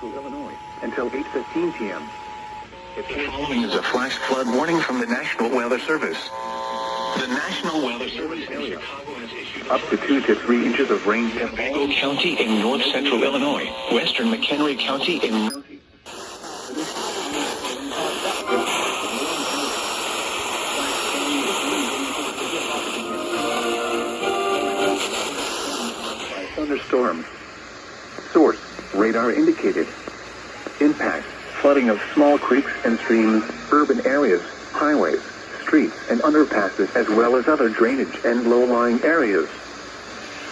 Central Illinois until 8:15 p.m. The following is a flash flood warning from the National Weather Service. The National Weather Service in Chicago has issued Up to 2 to 3 inches of rain. Winnebago County in north central Illinois, western McHenry County in Thunderstorm. Source, radar indicated. Impact, flooding of small creeks and streams, urban areas, highways, streets, and underpasses, as well as other drainage and low-lying areas.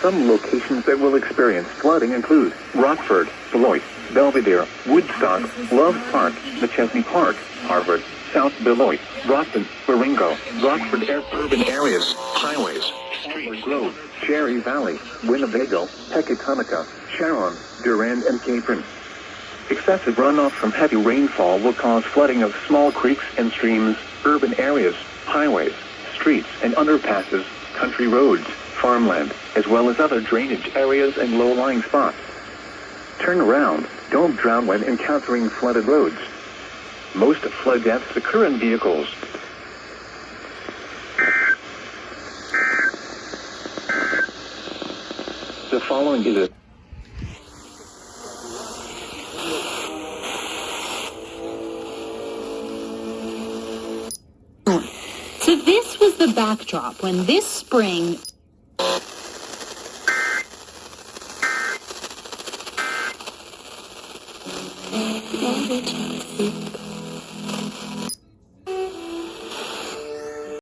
Some locations that will experience flooding include Rockford, Beloit, Belvedere, Woodstock, Love Park, McChesney Park, Harvard, South Beloit, Brockton, Baringo, Rockford urban areas, highways, streets, Grove, Cherry Valley, Winnebago, Pecatonica, Sharon, Durand, and Capron. Excessive runoff from heavy rainfall will cause flooding of small creeks and streams, urban areas, highways, streets, and underpasses, country roads, farmland, as well as other drainage areas and low-lying spots. Turn around, don't drown when encountering flooded roads. Most flood deaths occur in vehicles. The following is a So this was the backdrop when this spring